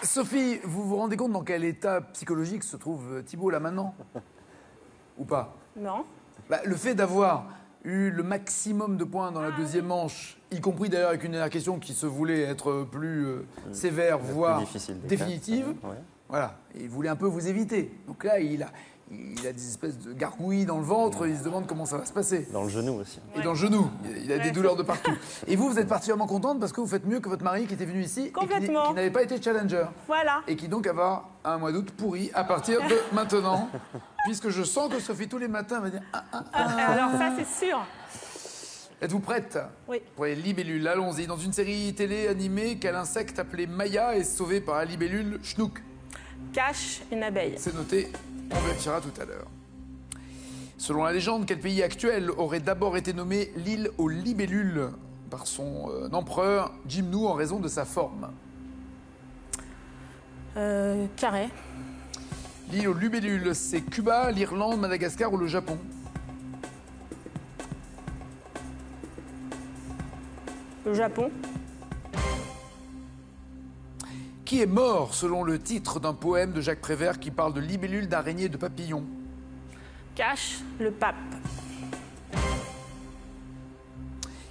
Sophie, vous vous rendez compte dans quel état psychologique se trouve Thibaut là maintenant? Ou pas? Non. Bah, le fait d'avoir eu le maximum de points dans la deuxième manche, y compris d'ailleurs avec une dernière question qui se voulait être plus sévère, voire définitive, ouais. Voilà, il voulait un peu vous éviter. Donc là, il a des espèces de gargouilles dans le ventre, il se demande comment ça va se passer. Dans le genou aussi. Et dans le genou, il a des douleurs de partout. Et vous êtes particulièrement contente parce que vous faites mieux que votre mari qui était venu ici et qui n'avait pas été challenger. Voilà. Et qui donc va avoir un mois d'août pourri à partir de maintenant, puisque je sens que Sophie tous les matins va dire Alors ça, c'est sûr. Êtes-vous prête? Oui. Pour les libellules, allons-y. Dans une série télé animée, quel insecte appelé Maya est sauvé par la libellule Schnook? Cache une abeille. C'est noté, on vérifiera tout à l'heure. Selon la légende, quel pays actuel aurait d'abord été nommé l'île aux libellules par son empereur Jimnou en raison de sa forme? Carré. L'île aux libellules, c'est Cuba, l'Irlande, Madagascar ou le Japon? Le Japon. Qui est mort selon le titre d'un poème de Jacques Prévert qui parle de libellules, d'araignées et de papillons? Cache le pape.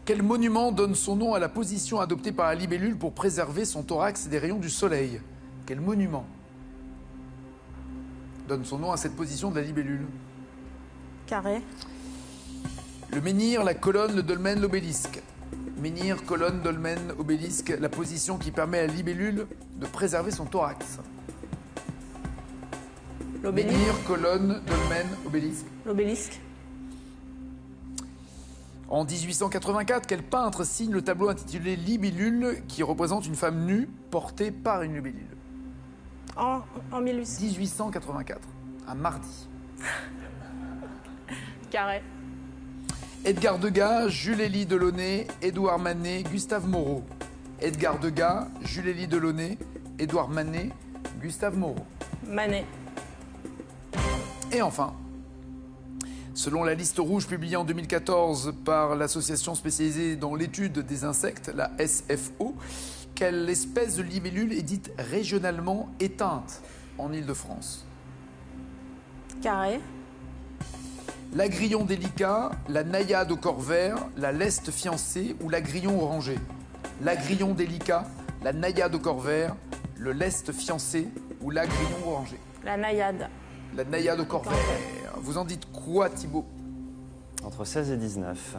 Quel monument donne son nom à la position adoptée par la libellule pour préserver son thorax des rayons du soleil? Quel monument donne son nom à cette position de la libellule? Carré. Le menhir, la colonne, le dolmen, l'obélisque. Menhir, colonne, dolmen, obélisque, la position qui permet à la libellule de préserver son thorax. L'obélisque. Menhir, colonne, dolmen, obélisque. L'obélisque. En 1884, quel peintre signe le tableau intitulé Libellule qui représente une femme nue portée par une libellule? En 1800. 1884, un mardi. Carré. Edgar Degas, Jules-Élie Delaunay, Édouard Manet, Gustave Moreau. Edgar Degas, Jules-Élie Delaunay, Édouard Manet, Gustave Moreau. Manet. Et enfin, selon la liste rouge publiée en 2014 par l'association spécialisée dans l'étude des insectes, la SFO, quelle espèce de libellule est dite régionalement éteinte en Île-de-France? Carré. L'agrillon délicat, la naïade au corps vert, la leste fiancée ou l'agrillon orangé? L'agrillon délicat, la naïade au corps vert, le leste fiancé ou l'agrillon orangé? La naïade. La naïade au corps vert. Vous en dites quoi, Thibaut? Entre 16 et 19.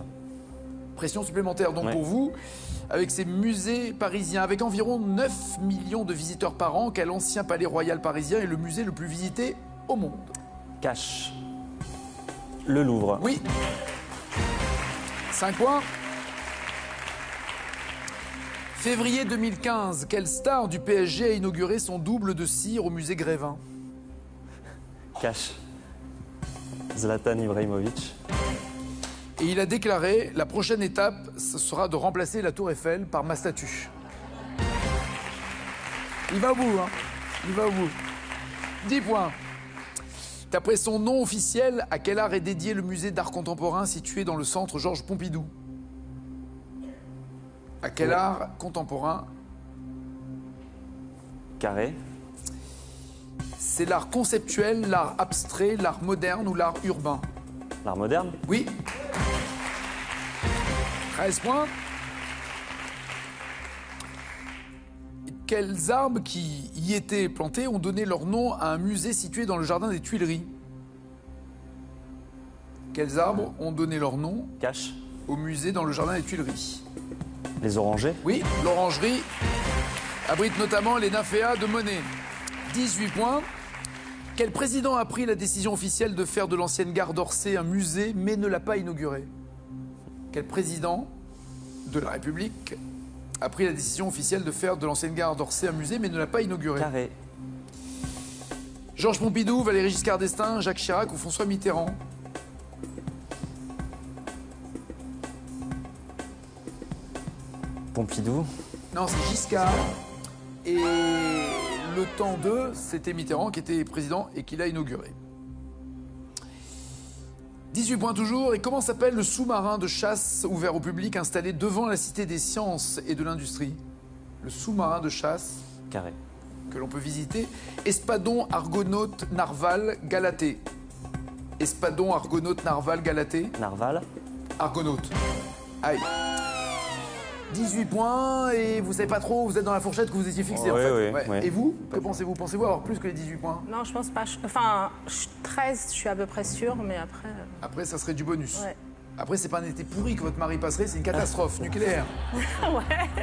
Pression supplémentaire donc Ouais. pour vous. Avec ces musées parisiens, avec environ 9 millions de visiteurs par an, quel ancien palais royal parisien est le musée le plus visité au monde? Cache. Le Louvre. Oui. 5 points. Février 2015, quelle star du PSG a inauguré son double de cire au musée Grévin? Cache. Zlatan Ibrahimovic. Et il a déclaré, la prochaine étape, ce sera de remplacer la tour Eiffel par ma statue. Il va au bout, hein. Il va au bout. 10 points. D'après son nom officiel, à quel art est dédié le musée d'art contemporain situé dans le centre Georges Pompidou? À quel art contemporain? Carré. C'est l'art conceptuel, l'art abstrait, l'art moderne ou l'art urbain? L'art moderne. Oui. 13 points. Quels arbres qui y étaient plantés ont donné leur nom à un musée situé dans le jardin des Tuileries? Quels arbres ont donné leur nom Cache. au musée dans le jardin des Tuileries? Les orangers. Oui, l'orangerie abrite notamment les nymphéas de Monet. 18 points. Quel président a pris la décision officielle de faire de l'ancienne gare d'Orsay un musée mais ne l'a pas inauguré? Quel président de la République a pris la décision officielle de faire de l'ancienne gare d'Orsay un musée mais ne l'a pas inauguré? Carré. Georges Pompidou, Valéry Giscard d'Estaing, Jacques Chirac ou François Mitterrand? Pompidou. Non, c'est Giscard. Et le temps de, c'était Mitterrand qui était président et qui l'a inauguré. 18 points toujours. Et comment s'appelle le sous-marin de chasse ouvert au public installé devant la Cité des Sciences et de l'Industrie? Le sous-marin de chasse. Carré. que l'on peut visiter. Espadon, Argonaute, Narval, Galatée. Espadon, Argonaute, Narval, Galatée. Narval. Argonaute. Aïe. 18 points et vous savez pas trop, vous êtes dans la fourchette que vous étiez fixée en Oui, fait. oui, Ouais. oui. Et vous, que pensez-vous? Pensez-vous avoir plus que les 18 points? Non, je pense pas. Enfin, 13, je suis à peu près sûre, mais après. Après, ça serait du bonus. Ouais. Après, c'est pas un été pourri que votre mari passerait, c'est une catastrophe nucléaire. Ouais.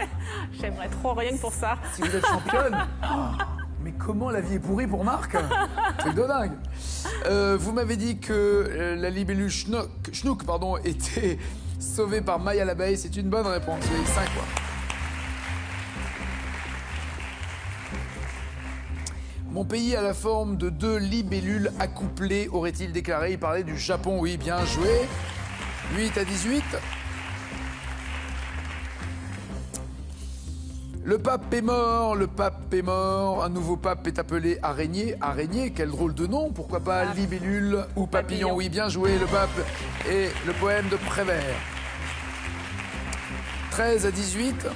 J'aimerais trop rien que pour ça. Si vous êtes championne, mais comment la vie est pourrie pour Marc? Truc de dingue. Vous m'avez dit que la libellule Schnook était sauvée par Maya l'abeille. C'est une bonne réponse. Vous avez 5 points. Mon pays a la forme de 2 libellules accouplées, aurait-il déclaré. Il parlait du Japon. Oui, bien joué. 8 à 18. Le pape est mort, le pape est mort. Un nouveau pape est appelé Araignée. Araignée, quel drôle de nom. Pourquoi pas libellule ou papillon. Papillon. Oui, bien joué, le pape et le poème de Prévert. 13 à 18.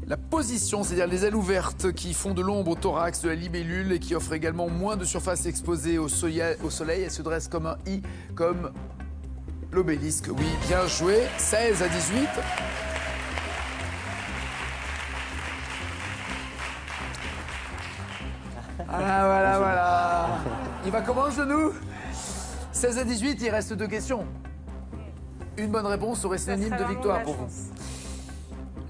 La position, c'est-à-dire les ailes ouvertes qui font de l'ombre au thorax de la libellule et qui offrent également moins de surface exposée au soleil. Elle se dresse comme un I, comme l'obélisque. Oui, bien joué. 16 à 18. Voilà. Il va comment le genou? 16 à 18, il reste 2 questions. Une bonne réponse serait Ça synonyme serait de vraiment victoire la pour vous. chance.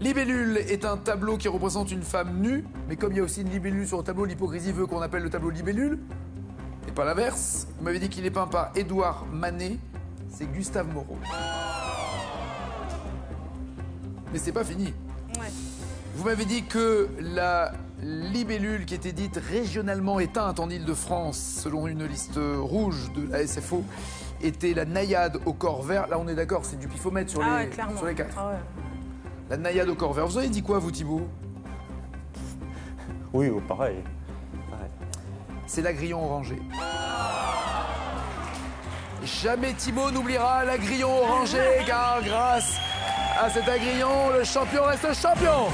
Libellule est un tableau qui représente une femme nue, mais comme il y a aussi une libellule sur le tableau, l'hypocrisie veut qu'on appelle le tableau libellule, et pas l'inverse. Vous m'avez dit qu'il est peint par Édouard Manet, c'est Gustave Moreau. Mais c'est pas fini. Ouais. Vous m'avez dit que la libellule qui était dite régionalement éteinte en Île-de-France, selon une liste rouge de la SFO, était la naïade au corps vert. Là, on est d'accord, c'est du pifomètre sur, Ah ouais, les, clairement. sur les 4. Ah ouais. La naïade au corps vert. Vous avez dit quoi, vous, Thibaut? Oui, oh, pareil. Pareil. C'est l'agrillon orangé. Jamais Thibaut n'oubliera l'agrillon orangé, car grâce à cet agrillon, le champion reste champion.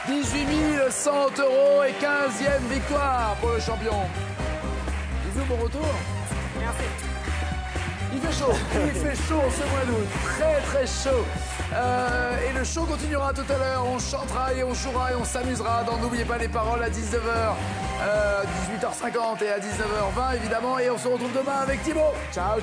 18 100 € et 15e victoire pour le champion. Bisous, bon retour. Merci. Il fait chaud ce mois d'août, très chaud. Et le show continuera tout à l'heure, on chantera et on jouera et on s'amusera dans N'oubliez pas les paroles à 19h, 18h50 et à 19h20 évidemment. Et on se retrouve demain avec Thibaut. Ciao.